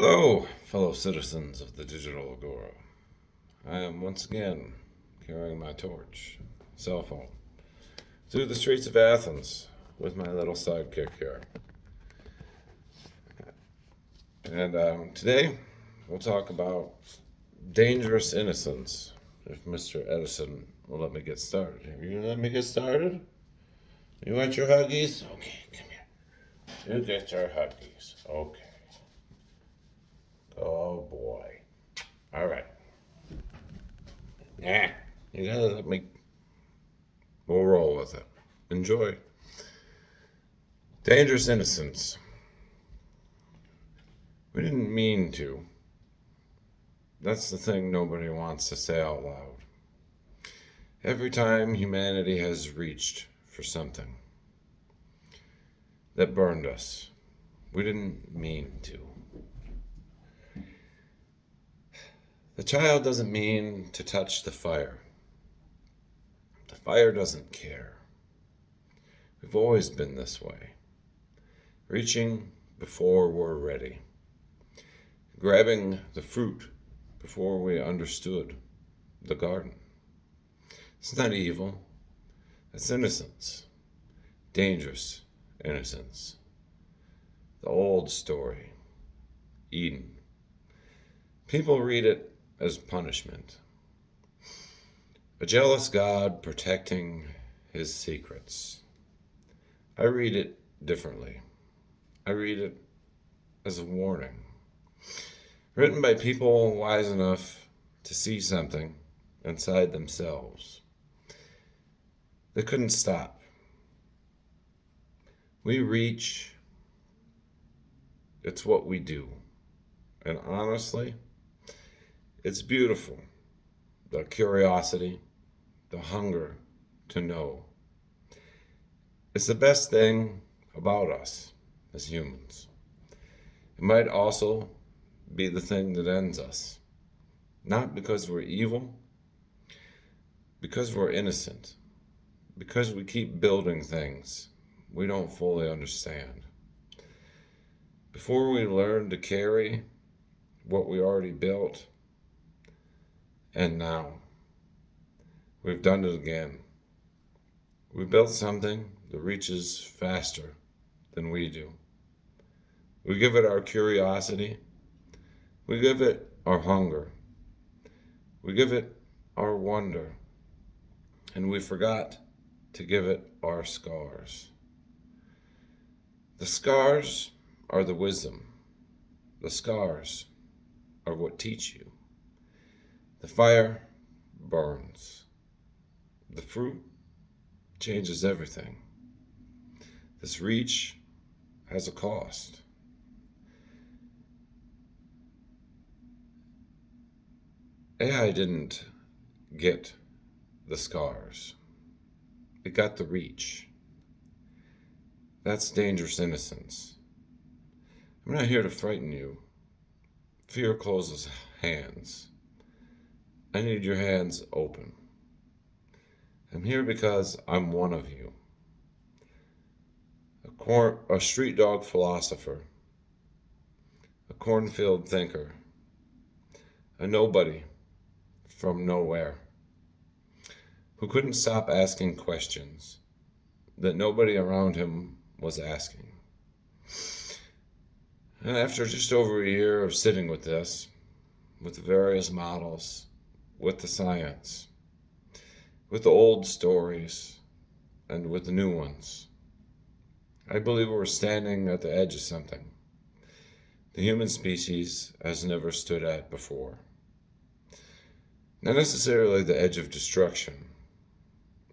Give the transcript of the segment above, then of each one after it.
Hello, fellow citizens of the digital agora. I am once again carrying my torch, cell phone, through the streets of Athens with my little sidekick here. And today we'll talk about Dangerous Innocence. If Mr. Edison will let me get started. Are you gonna let me get started? You want your huggies? Okay, come here. You get your huggies. Okay. Oh boy. All right. You gotta let me. We'll roll with it. Enjoy. Dangerous Innocence. We didn't mean to. That's the thing nobody wants to say out loud. Every time humanity has reached for something that burned us, we didn't mean to. The child doesn't mean to touch the fire. The fire doesn't care. We've always been this way, reaching before we're ready, grabbing the fruit before we understood the garden. It's not evil, it's innocence, dangerous innocence. The old story, Eden. People read it as punishment. A jealous God protecting his secrets. I read it differently. I read it as a warning. Written by people wise enough to see something inside themselves. They couldn't stop. We reach. It's what we do. And honestly, it's beautiful. The curiosity, the hunger to know. It's the best thing about us as humans. It might also be the thing that ends us. Not because we're evil, because we're innocent. Because we keep building things we don't fully understand. Before we learn to carry what we already built, and now we've done it again. We built something that reaches faster than we do. We give it our curiosity. We give it our hunger. We give it our wonder. And we forgot to give it our scars. The scars are the wisdom. The scars are what teach you. The fire burns. The fruit changes everything. This reach has a cost. AI didn't get the scars. It got the reach. That's dangerous innocence. I'm not here to frighten you. Fear closes hands. I need your hands open. I'm here because I'm one of you. A street dog philosopher. A cornfield thinker. A nobody from nowhere. Who couldn't stop asking questions that nobody around him was asking. And after just over a year of sitting with this, with the various models, with the science, with the old stories, and with the new ones, I believe we're standing at the edge of something the human species has never stood at before. Not necessarily the edge of destruction,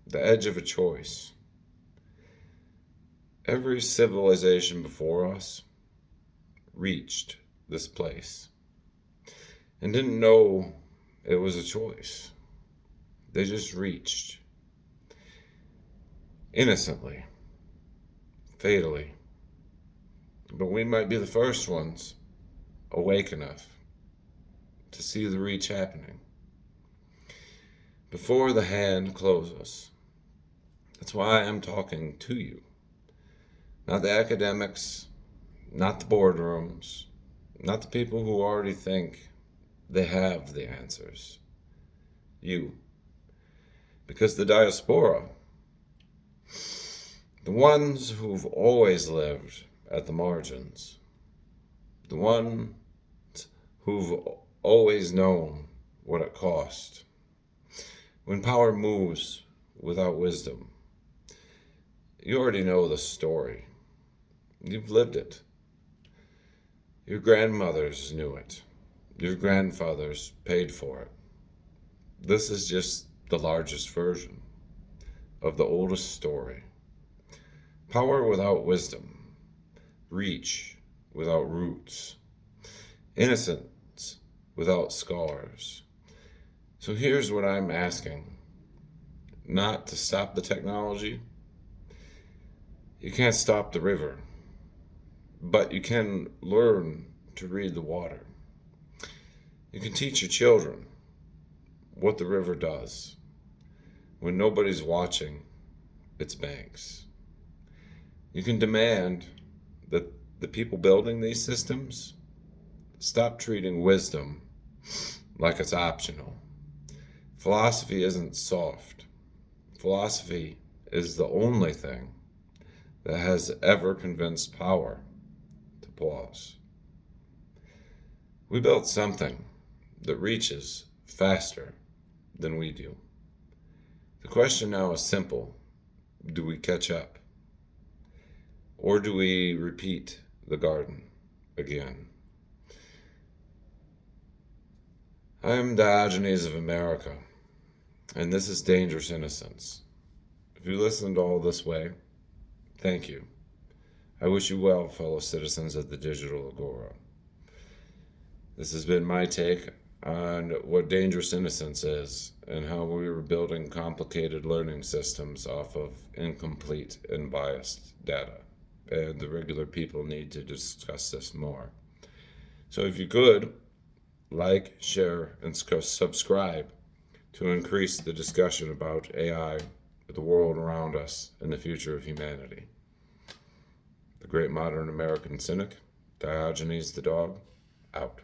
the edge of a choice. Every civilization before us reached this place and didn't know it was a choice. They just reached. Innocently. Fatally. But we might be the first ones awake enough to see the reach happening before the hand closes. That's why I'm talking to you. Not the academics, not the boardrooms, not the people who already think they have the answers. You. Because the diaspora, the ones who've always lived at the margins, the ones who've always known what it cost. When power moves without wisdom, you already know the story. You've lived it. Your grandmothers knew it. Your grandfathers paid for it. This is just the largest version of the oldest story. Power without wisdom, reach without roots, innocence without scars. So here's what I'm asking. Not to stop the technology. You can't stop the river, but you can learn to read the water. You can teach your children what the river does when nobody's watching its banks. You can demand that the people building these systems stop treating wisdom like it's optional. Philosophy isn't soft. Philosophy is the only thing that has ever convinced power to pause. We built something that reaches faster than we do. The question now is simple. Do we catch up? Or do we repeat the garden again? I'm Diogenes of America, and this is Dangerous Innocence. If you listened all this way, thank you. I wish you well, fellow citizens of the digital agora. This has been my take on what dangerous innocence is and how we were building complicated learning systems off of incomplete and biased data. And the regular people need to discuss this more. So if you could, like, share, and subscribe to increase the discussion about AI, the world around us, and the future of humanity. The great modern American cynic, Diogenes the dog, out.